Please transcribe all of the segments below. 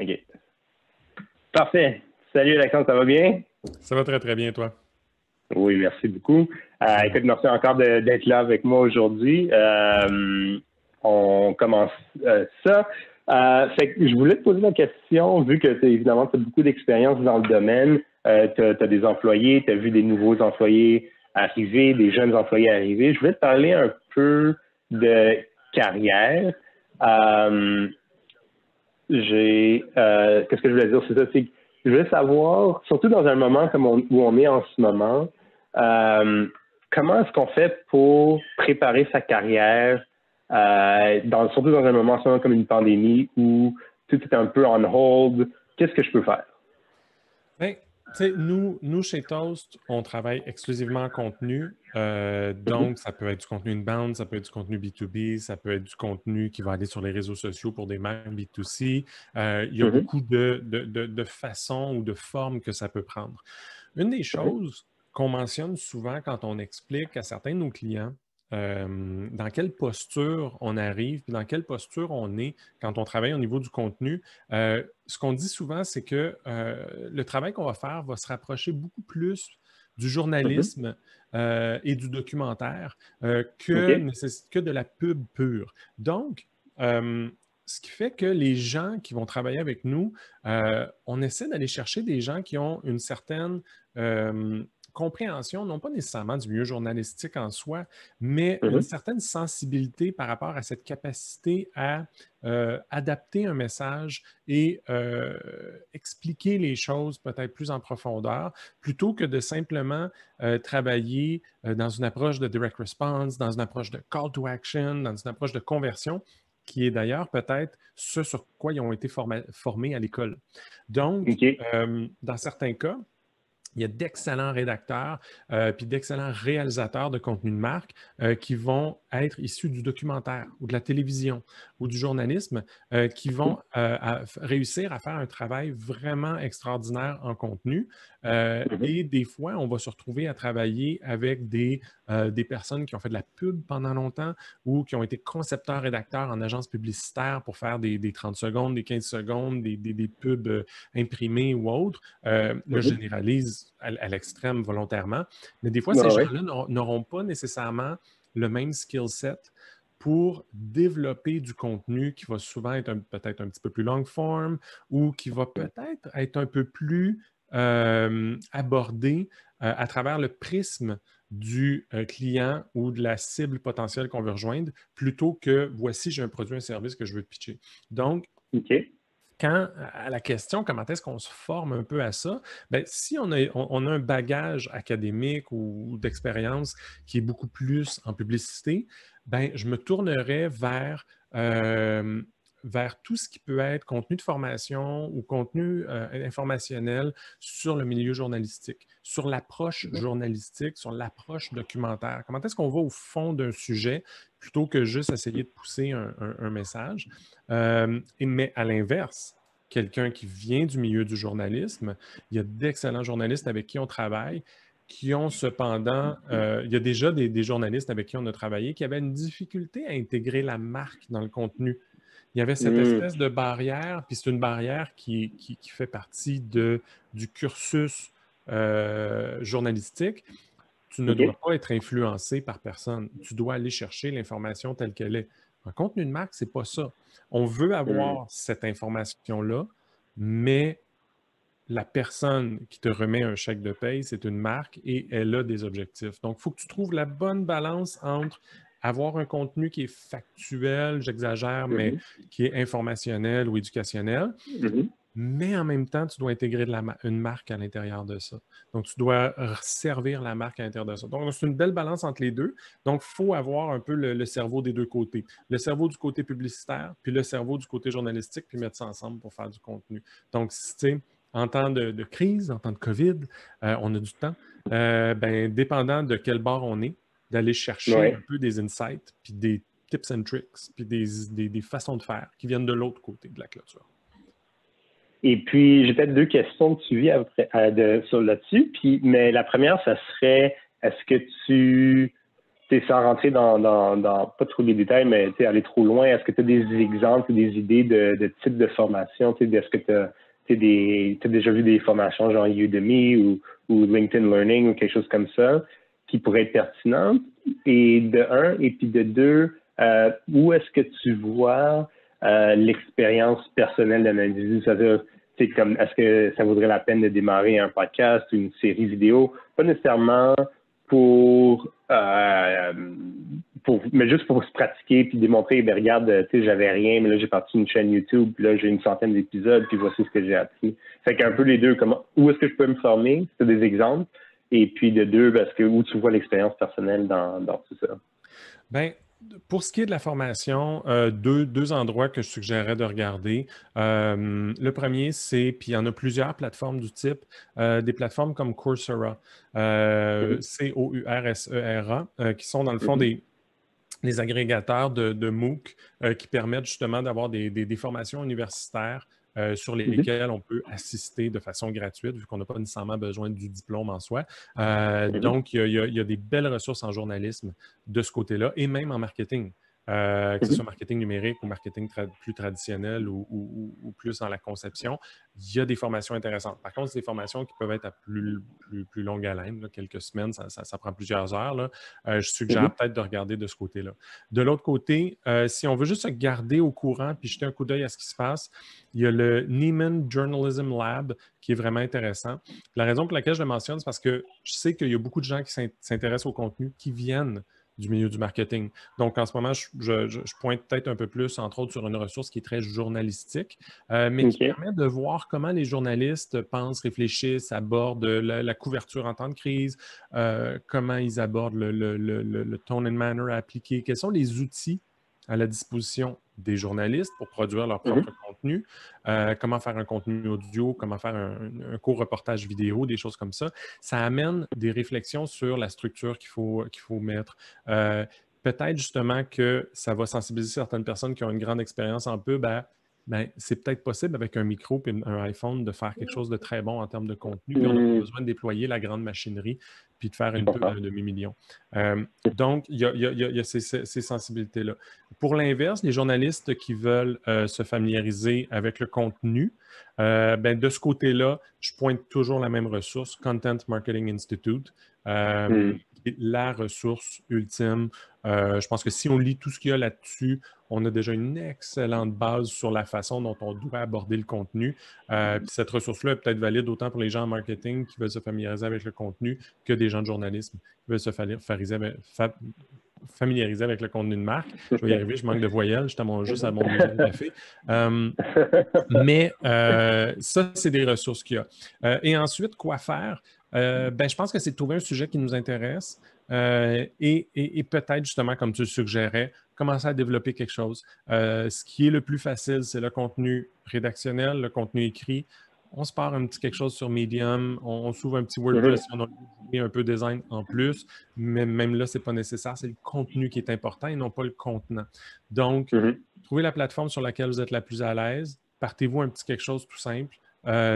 OK. Parfait. Salut Alexandre, ça va bien? Ça va très, très bien, toi. Oui, merci beaucoup. Écoute, merci encore d'être là avec moi aujourd'hui. On commence ça. Fait que je voulais te poser la question, vu que évidemment, tu as beaucoup d'expérience dans le domaine, tu as des employés, tu as vu des nouveaux employés arriver, des jeunes employés arriver. Je voulais te parler un peu de carrière. Euh, Qu'est-ce que je voulais dire, c'est ça, c'est que je voulais savoir, surtout dans un moment comme où on est en ce moment, comment est-ce qu'on fait pour préparer sa carrière, surtout dans un moment en ce moment comme une pandémie où tout est un peu on hold, qu'est-ce que je peux faire? Ben, tu sais, nous, chez Toast, on travaille exclusivement en contenu. Mhm, Donc, ça peut être du contenu inbound, ça peut être du contenu B2B, ça peut être du contenu qui va aller sur les réseaux sociaux pour des marques B2C. Il y a mhm, beaucoup de façons ou de formes que ça peut prendre. Une des ouais, choses qu'on mentionne souvent quand on explique à certains de nos clients dans quelle posture on arrive, puis dans quelle posture on est quand on travaille au niveau du contenu, ce qu'on dit souvent, c'est que le travail qu'on va faire va se rapprocher beaucoup plus du mhm, journalisme et du documentaire OK, que de la pub pure. Donc, ce qui fait que les gens qui vont travailler avec nous, on essaie d'aller chercher des gens qui ont une certaine compréhension, non pas nécessairement du milieu journalistique en soi, mais une mhm, certaine sensibilité par rapport à cette capacité à adapter un message et expliquer les choses peut-être plus en profondeur, plutôt que de simplement travailler dans une approche de direct response, dans une approche de call to action, dans une approche de conversion, qui est d'ailleurs peut-être ce sur quoi ils ont été formés à l'école. Donc, OK, dans certains cas, il y a d'excellents rédacteurs puis d'excellents réalisateurs de contenu de marque qui vont être issus du documentaire ou de la télévision ou du journalisme qui vont réussir à faire un travail vraiment extraordinaire en contenu. mhm, Et des fois, on va se retrouver à travailler avec des personnes qui ont fait de la pub pendant longtemps ou qui ont été concepteurs-rédacteurs en agence publicitaire pour faire des 30 secondes, des 15 secondes, des pubs imprimées ou autres. Là, je mhm. généralise à l'extrême volontairement, mais des fois, Ouais, ces ouais. gens-là n'auront pas nécessairement le même skill set pour développer du contenu qui va souvent être peut-être un petit peu plus long form ou qui va peut-être être un peu plus abordé à travers le prisme du client ou de la cible potentielle qu'on veut rejoindre, plutôt que voici, j'ai un produit, un service que je veux te pitcher. Donc, OK. quand à la question comment est-ce qu'on se forme un peu à ça, bien, si on a un bagage académique ou d'expérience qui est beaucoup plus en publicité, ben, je me tournerais euh, vers tout ce qui peut être contenu de formation ou contenu informationnel sur le milieu journalistique, sur l'approche Mhm. journalistique, sur l'approche documentaire. Comment est-ce qu'on va au fond d'un sujet plutôt que juste essayer de pousser un message? Mais à l'inverse, quelqu'un qui vient du milieu du journalisme, il y a d'excellents journalistes avec qui on travaille, qui ont cependant, il y a déjà des journalistes avec qui on a travaillé qui avaient une difficulté à intégrer la marque dans le contenu. Il y avait cette Mm. espèce de barrière, puis c'est une barrière qui fait partie du cursus journalistique. Tu ne dois OK. pas être influencé par personne. Tu dois aller chercher l'information telle qu'elle est. Un contenu de marque, c'est pas ça. On veut Mm. avoir cette information-là, mais la personne qui te remet un chèque de paye, c'est une marque et elle a des objectifs. Donc, il faut que tu trouves la bonne balance entre avoir un contenu qui est factuel, j'exagère, mais Mhm, qui est informationnel ou éducationnel, mhm. mais en même temps, tu dois intégrer une marque à l'intérieur de ça. Donc, tu dois servir la marque à l'intérieur de ça. Donc, c'est une belle balance entre les deux. Donc, il faut avoir un peu le cerveau des deux côtés. Le cerveau du côté publicitaire, puis le cerveau du côté journalistique, puis mettre ça ensemble pour faire du contenu. Donc, tu sais, en temps de crise, en temps de COVID, on a du temps. Ben, dépendant de quel bord on est, d'aller chercher un Ouais. peu des insights, puis des tips and tricks, puis des façons de faire qui viennent de l'autre côté de la clôture. Et puis, j'ai peut-être deux questions de suivi sur là-dessus. Mais la première, ça serait, est-ce que tu sans rentrer dans pas trop les détails, mais aller trop loin, est-ce que tu as des exemples ou des idées de type de formation? Est-ce que tu as déjà vu des formations genre Udemy ou LinkedIn Learning ou quelque chose comme ça qui pourraient être pertinentes? Et de un, et puis de deux, où est-ce que tu vois l'expérience personnelle d'un individu? C'est-à-dire, est-ce que ça vaudrait la peine de démarrer un podcast ou une série vidéo? Pas nécessairement mais juste pour se pratiquer puis démontrer, ben regarde, j'avais rien, mais là j'ai parti une chaîne YouTube, puis là j'ai une centaine d'épisodes, puis voici ce que j'ai appris. Fait qu'un peu les deux, où est-ce que je peux me former? C'est des exemples. Et puis de deux, parce que où tu vois l'expérience personnelle dans tout ça? Bien, pour ce qui est de la formation, deux endroits que je suggérerais de regarder. Le premier, c'est, puis il y en a plusieurs plateformes du type, des plateformes comme Coursera, Coursera, qui sont dans le fond les agrégateurs de MOOC qui permettent justement d'avoir des formations universitaires sur lesquelles on peut assister de façon gratuite, vu qu'on n'a pas nécessairement besoin du diplôme en soi. Donc, il y a des belles ressources en journalisme de ce côté-là, et même en marketing. Que ce soit marketing numérique ou marketing plus traditionnel ou plus dans la conception, il y a des formations intéressantes. Par contre, c'est des formations qui peuvent être à plus longue haleine, là, quelques semaines, ça prend plusieurs heures. Là. Je suggère peut-être de regarder de ce côté-là. De l'autre côté, si on veut juste se garder au courant puis jeter un coup d'œil à ce qui se passe, il y a le Nieman Journalism Lab qui est vraiment intéressant. La raison pour laquelle je le mentionne, c'est parce que je sais qu'il y a beaucoup de gens qui s'intéressent au contenu qui viennent du milieu du marketing. Donc, en ce moment, je pointe peut-être un peu plus, entre autres, sur une ressource qui est très journalistique, mais qui permet de voir comment les journalistes pensent, réfléchissent, abordent la couverture en temps de crise, comment ils abordent le tone and manner à appliquer, quels sont les outils à la disposition des journalistes pour produire leur propre contenu, comment faire un contenu audio, comment faire un court reportage vidéo, des choses comme ça. Ça amène des réflexions sur la structure qu'il faut mettre. Peut-être justement que ça va sensibiliser certaines personnes qui ont une grande expérience en pub c'est peut-être possible avec un micro et un iPhone de faire quelque chose de très bon en termes de contenu, puis on n'a pas besoin de déployer la grande machinerie puis de faire une pub d'un demi-million. Donc, il y a ces sensibilités-là. Pour l'inverse, les journalistes qui veulent se familiariser avec le contenu, de ce côté-là, je pointe toujours la même ressource, Content Marketing Institute. La ressource ultime. Je pense que si on lit tout ce qu'il y a là-dessus, on a déjà une excellente base sur la façon dont on doit aborder le contenu. Puis cette ressource-là est peut-être valide autant pour les gens en marketing qui veulent se familiariser avec le contenu que des gens de journalisme qui veulent se familiariser avec le contenu de marque. Je vais y arriver, je manque de voyelles, juste à mon deuxième café. Mais ça, c'est des ressources qu'il y a. Et ensuite, quoi faire? Je pense que c'est de trouver un sujet qui nous intéresse et peut-être, justement, comme tu le suggérais, commencer à développer quelque chose. Ce qui est le plus facile, c'est le contenu rédactionnel, le contenu écrit. On se part un petit quelque chose sur Medium, on s'ouvre un petit WordPress, on a un peu de design en plus, mais même là, ce n'est pas nécessaire. C'est le contenu qui est important et non pas le contenant. Donc, trouvez la plateforme sur laquelle vous êtes la plus à l'aise. Partez-vous un petit quelque chose tout simple.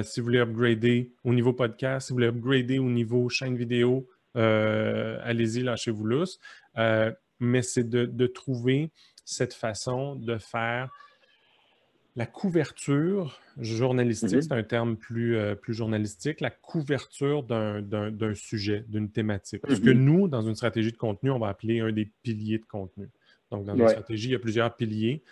Si vous voulez upgrader au niveau podcast, si vous voulez upgrader au niveau chaîne vidéo, allez-y, lâchez-vous lousse. Mais c'est de trouver cette façon de faire la couverture journalistique, c'est un terme plus journalistique, la couverture d'un sujet, d'une thématique. Ce que nous, dans une stratégie de contenu, on va appeler un des piliers de contenu. Donc, dans une stratégie, il y a plusieurs piliers.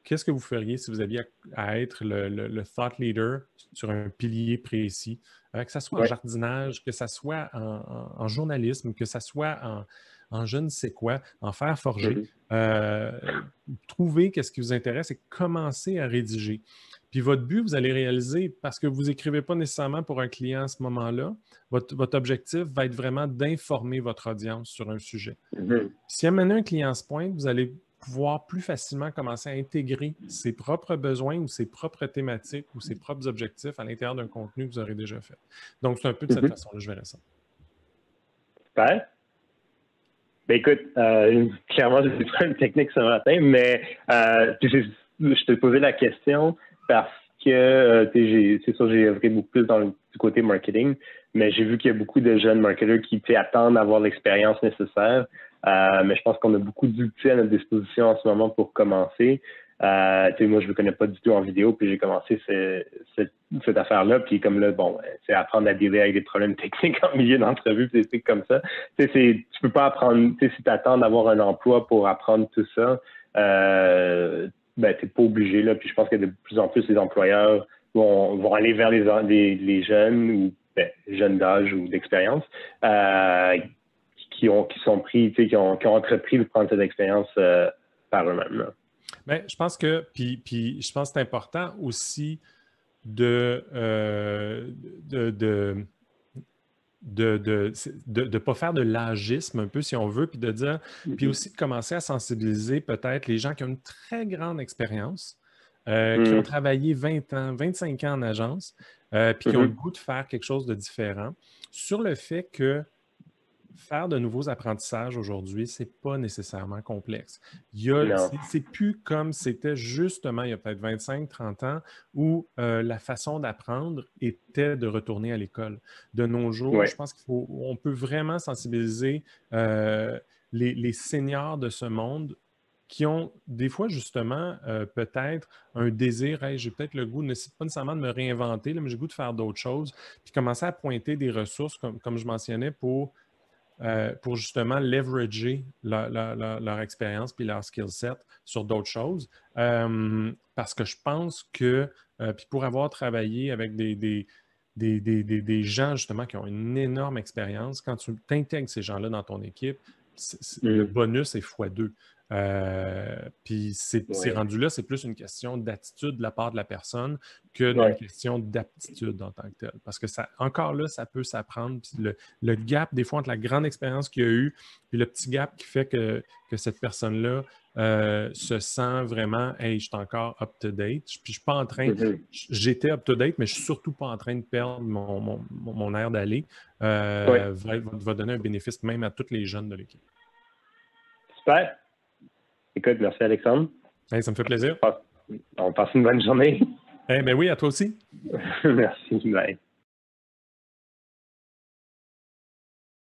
Qu'est-ce que vous feriez si vous aviez à être le thought leader sur un pilier précis? Que ce soit en jardinage, que ce soit en journalisme, que ce soit en je ne sais quoi, en fer forgé. Trouvez qu'est-ce qui vous intéresse et commencez à rédiger. Puis votre but, vous allez réaliser, parce que vous n'écrivez pas nécessairement pour un client à ce moment-là, votre objectif va être vraiment d'informer votre audience sur un sujet. Si amener un client se pointe, vous allez pouvoir plus facilement commencer à intégrer ses propres besoins ou ses propres thématiques ou ses propres objectifs à l'intérieur d'un contenu que vous aurez déjà fait. Donc, c'est un peu de cette façon-là, je verrais ça. Super. Écoute, clairement, je n'ai pas une technique ce matin, mais je te posais la question parce que c'est sûr, j'ai œuvré beaucoup plus du côté marketing, mais j'ai vu qu'il y a beaucoup de jeunes marketeurs qui attendent d'avoir l'expérience nécessaire. Mais je pense qu'on a beaucoup d'outils à notre disposition en ce moment pour commencer. Moi, je ne me connais pas du tout en vidéo, puis j'ai commencé cette affaire-là. Puis comme là, bon, c'est apprendre à dealer avec des problèmes techniques en milieu d'entrevue, puis des trucs comme ça. Tu peux pas apprendre, si tu attends d'avoir un emploi pour apprendre tout ça, tu n'es pas obligé. Là. Puis je pense que de plus en plus, les employeurs vont aller vers les jeunes ou jeunes d'âge ou d'expérience qui sont pris, qui ont entrepris de prendre cette expérience par eux-mêmes. Là. Bien, je pense que, puis je pense que c'est important aussi de pas faire de l'âgisme un peu, si on veut, puis de dire, puis aussi de commencer à sensibiliser peut-être les gens qui ont une très grande expérience, qui ont travaillé 20 ans, 25 ans en agence, puis qui ont le goût de faire quelque chose de différent, sur le fait que faire de nouveaux apprentissages aujourd'hui, c'est pas nécessairement complexe. C'est plus comme c'était justement il y a peut-être 25-30 ans où la façon d'apprendre était de retourner à l'école. De nos jours, je pense qu'on peut vraiment sensibiliser les seniors de ce monde qui ont des fois justement peut-être un désir, hey, j'ai peut-être le goût, pas nécessairement de me réinventer, là, mais j'ai le goût de faire d'autres choses, puis commencer à pointer des ressources, comme je mentionnais, pour justement leverager leur expérience puis leur skill set sur d'autres choses. Parce que je pense que, puis pour avoir travaillé avec des gens justement qui ont une énorme expérience, quand tu t'intègres ces gens-là dans ton équipe, le bonus est x2. Puis c'est rendu là, c'est plus une question d'attitude de la part de la personne que d'une question d'aptitude en tant que telle. Parce que encore là, ça peut s'apprendre. Puis le gap, des fois, entre la grande expérience qu'il y a eu puis le petit gap qui fait que cette personne-là se sent vraiment « Hey, je suis encore up-to-date. » Puis je suis pas en train... J'étais up-to-date, mais je suis surtout pas en train de perdre mon air d'aller. Va donner un bénéfice même à tous les jeunes de l'équipe. Super. Écoute, merci Alexandre. Hey, ça me fait plaisir. On passe une bonne journée. Ben oui, à toi aussi. Merci. Bye.